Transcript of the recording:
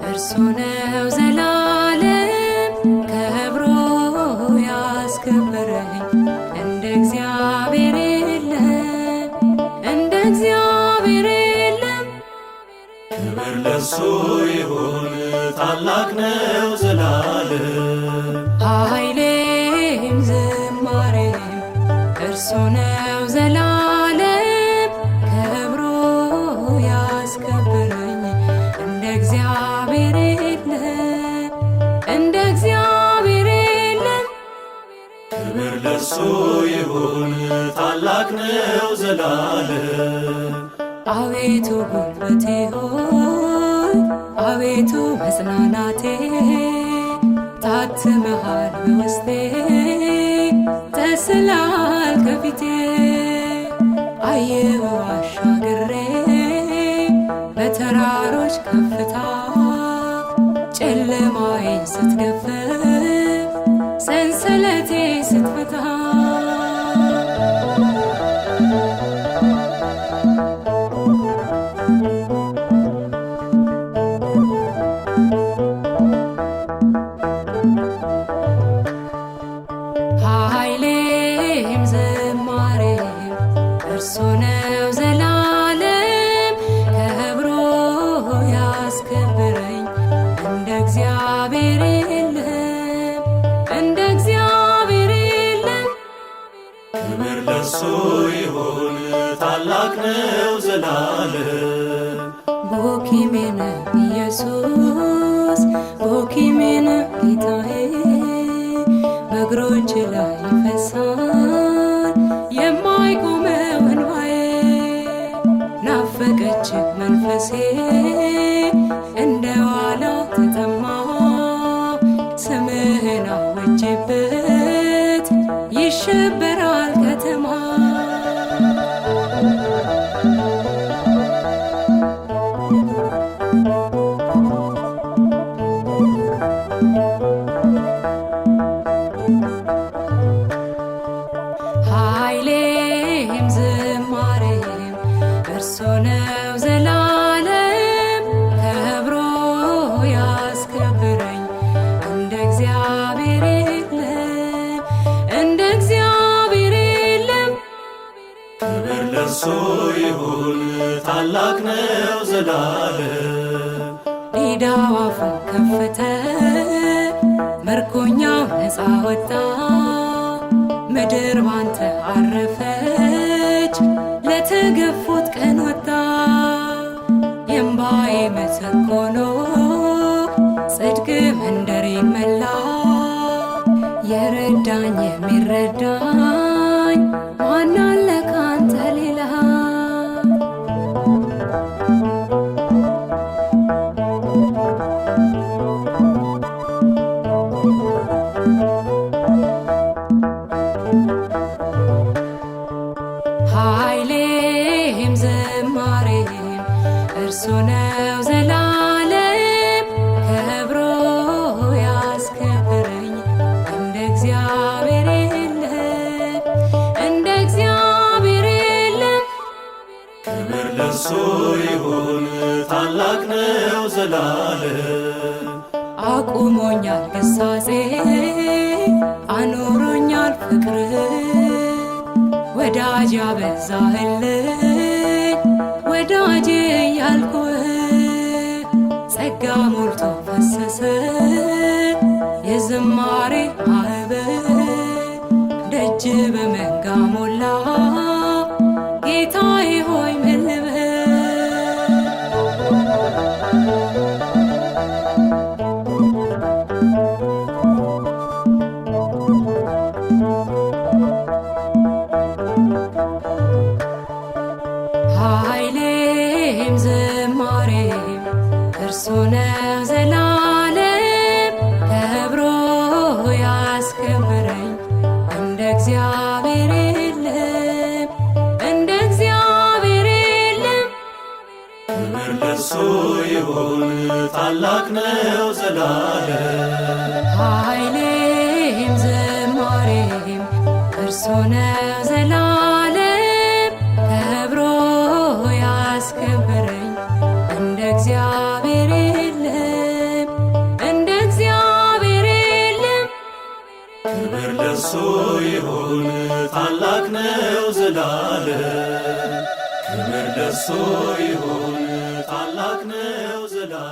እርሱ ነው ዘላለም ከብሮ ያስከበረኝ። እንደ እግዚአብሔር የለም፣ እንደ እግዚአብሔር የለም። ክብር ለሱ ይሁን ታላቅ ነው ዘላለም። ኃይሌም ዝማሬም እርሱ ነው ዘላለም ከብሮ ያስከበረኝ። እንደ እግዚአብሔር የለም፣ እንደ እግዚአብሔር የለም። ክብር ለሱ ይሁን ታላቅ ነው ዘላለም። አቤቱ ጉልበቴ ሆይ አቤቱ መጽናናቴ፣ ታትመሃል በውስጤ ተስለሃል ከፊቴ። አየሁ አሻግሬ በተራሮች ከፍታ ጨለማዬን ስትገፍፍ ሰንሰለቴ ስትፈታ። ኃይሌም ዝማሬም እርሱ ነው ዘላለም ከብሮ ያስከበረኝ። እንደ እግዚአብሔር የለም፣ እንደ እግዚአብሔር የለም። ክብር ለሱ ይሁን ታላቅ ነው ዘላለም። ቦኪሜነ ኢየሱስ ቦኪሜነ ጌታዬ፣ በእግሮች ላይ ይፈሳል የማይቆመው እንባዬ። ናፈቀች መንፈሴ እንደ ዋላ ተጠማ፣ ስምህን አውጄበት ይሸበራል ከተማ። ኃይሌም ዝማሬም እርሱ ነው ዘላለም ከብሮ ያስከበረኝ። እንደ እግዚአብሔር የለም፣ እንደ እግዚአብሔር የለም። ክብር ለሱ ይሁን ታላቅ ነው ዘላለም። ዲዳው አፉን ከፈተ ምርኮኛው ነፃ ወጣ። ምድር ባንተ አረፈች ለተገፉት ቀን ወጣ። የእምባዬ ምትክ ሆኖ ጽድቅ መንደሬን መላ። የረዳኝ የሚረዳኝ ማን አለ ካንተ ሌላ? ኃይሌም ዝማሬም እርሱ ነው ዘላለም ከብሮ ያስከበረኝ። እንደ እግዚአብሔር የለም፣ እንደ እግዚአብሔር የለም። ክብር ለሱ ይሁን ታላቅ ነው ዘላለም። አቁሞኛል ግሳጼ አኖሮኛል ፍቅር፣ ወዳጅ ያበዛህልኝ ወዳጄ ያልኩህ። ጸጋ ሞልቶ ፈሰሰ የዝማሬ ማዕበል፣ ደጅ በመንጋ ሞላ ጌታዬ ሆይ ምን ልበል? ኃይሌም ዝማሬም እርሱ ነው ዘላለም ከብሮ ያስከበረኝ። እንደ እግዚአብሔር የለም፣ እንደ እግዚአብሔር የለም። ክብር ለሱ ይሁን ታላቅ ነው ዘላለም። ኃይሌም ዝማሬም እርሱ ነው ዘላለም ከብሮ ያስከበረኝ። እንደ እግዚአብሔር የለም። ክብር ለሱ ይሁን ታላቅ ነው ዘላለም። ክብር ለሱ ይሁን ታላቅ ነው ዘላለም።